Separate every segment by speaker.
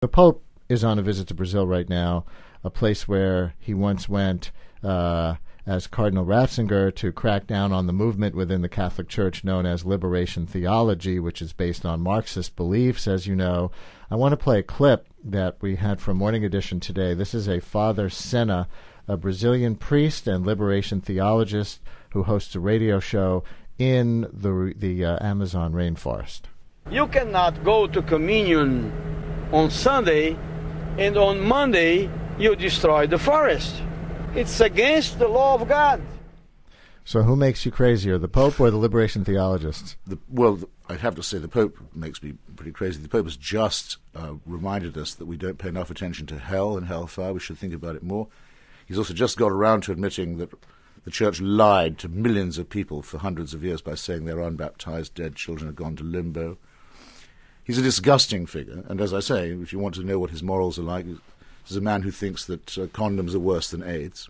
Speaker 1: The Pope is on a visit to Brazil right now, a place where he once went as Cardinal Ratzinger to crack down on the movement within the Catholic Church known as liberation theology, which is based on Marxist beliefs, as you know. I want to play a clip that we had from Morning Edition today. This is a Father Senna, a Brazilian priest and liberation theologist who hosts a radio show in the Amazon rainforest.
Speaker 2: You cannot go to communion on Sunday and on Monday you destroy the forest. It's against the law of God.
Speaker 1: So who makes you crazier, the Pope or the liberation theologists?
Speaker 3: I'd have to say the Pope makes me pretty crazy. The Pope has just reminded us that we don't pay enough attention to hell and hellfire. We should think about it more. He's also just got around to admitting that the Church lied to millions of people for hundreds of years by saying their unbaptized dead children had gone to limbo. He's a disgusting figure, and as I say, if you want to know what his morals are like, he's a man who thinks that condoms are worse than AIDS.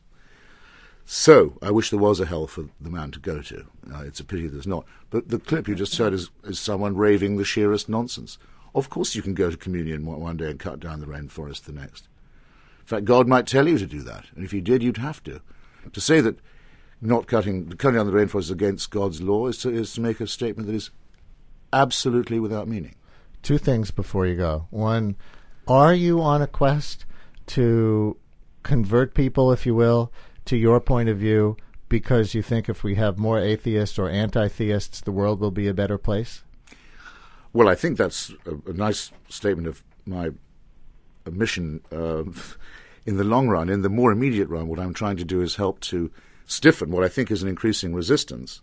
Speaker 3: So, I wish there was a hell for the man to go to. It's a pity there's not. But the clip you just heard is someone raving the sheerest nonsense. Of course you can go to communion one day and cut down the rainforest the next. In fact, God might tell you to do that, and if he did, you'd have to. To say that not cutting down the rainforest is against God's law is to make a statement that is absolutely without meaning.
Speaker 1: Two things before you go. One, are you on a quest to convert people, if you will, to your point of view because you think if we have more atheists or anti-theists, the world will be a better place?
Speaker 3: Well, I think that's a nice statement of my mission in the long run. In the more immediate run, what I'm trying to do is help to stiffen what I think is an increasing resistance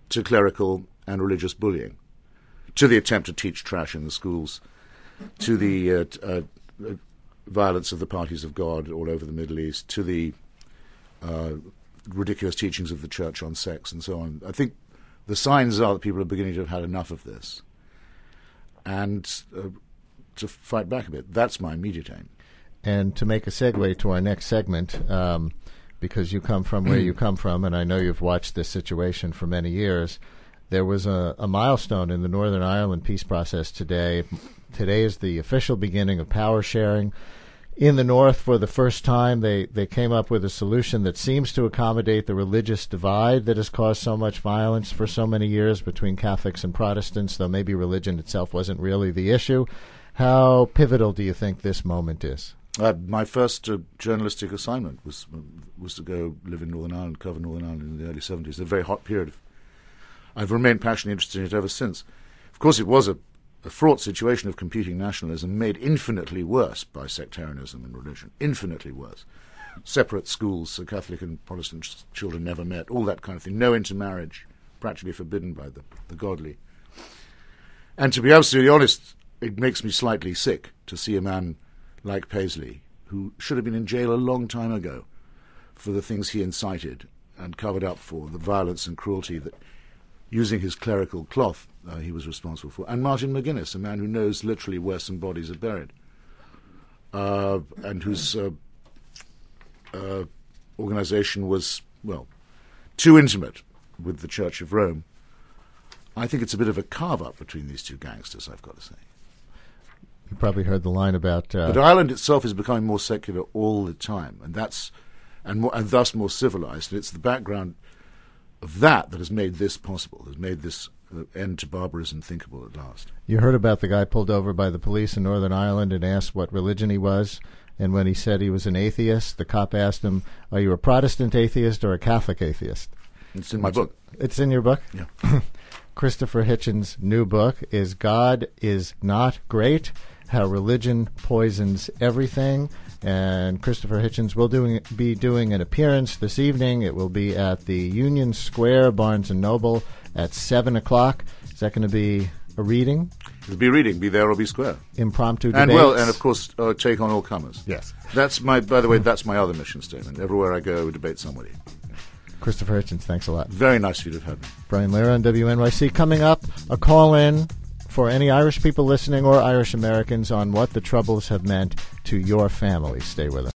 Speaker 3: to clerical and religious bullying, to the attempt to teach trash in the schools, to the violence of the parties of God all over the Middle East, to the ridiculous teachings of the Church on sex and so on. I think the signs are that people are beginning to have had enough of this and to fight back a bit. That's my immediate aim.
Speaker 1: And to make a segue to our next segment, because you come from where you come from, and I know you've watched this situation for many years, there was a milestone in the Northern Ireland peace process today. Today is the official beginning of power sharing. In the North, for the first time, they came up with a solution that seems to accommodate the religious divide that has caused so much violence for so many years between Catholics and Protestants, though maybe religion itself wasn't really the issue. How pivotal do you think this moment is?
Speaker 3: My first journalistic assignment was to go live in Northern Ireland, cover Northern Ireland in the early 70s, a very hot period. I've remained passionately interested in it ever since. Of course, it was a fraught situation of competing nationalism made infinitely worse by sectarianism and religion, infinitely worse. Separate schools, so Catholic and Protestant children never met, all that kind of thing. No intermarriage, practically forbidden by the godly. And to be absolutely honest, it makes me slightly sick to see a man like Paisley, who should have been in jail a long time ago for the things he incited and covered up for, the violence and cruelty that, using his clerical cloth, he was responsible for. And Martin McGuinness, a man who knows literally where some bodies are buried, and whose organization was, too intimate with the Church of Rome. I think it's a bit of a carve-up between these two gangsters, I've got to say.
Speaker 1: You probably heard the line about...
Speaker 3: But Ireland itself is becoming more secular all the time, and thus more civilized. And it's the background of that has made this possible, has made this end to barbarism thinkable at last.
Speaker 1: You heard about the guy pulled over by the police in Northern Ireland and asked what religion he was, and when he said he was an atheist, the cop asked him, "Are you a Protestant atheist or a Catholic atheist?"
Speaker 3: It's in my book.
Speaker 1: It's in your book?
Speaker 3: Yeah.
Speaker 1: Christopher Hitchens' new book is God is Not Great, How Religion Poisons Everything. And Christopher Hitchens will be doing an appearance this evening. It will be at the Union Square, Barnes & Noble, at 7 o'clock. Is that going to be a reading?
Speaker 3: It'll be reading. Be there or be square.
Speaker 1: Impromptu debates.
Speaker 3: And of course, take on all comers.
Speaker 1: Yes.
Speaker 3: By the way, that's my other mission statement. Everywhere I go, debate somebody.
Speaker 1: Christopher Hitchens, thanks a lot.
Speaker 3: Very nice of you to have had me.
Speaker 1: Brian Lehrer on WNYC. Coming up, a call-in for any Irish people listening or Irish Americans on what the Troubles have meant to your family. Stay with us.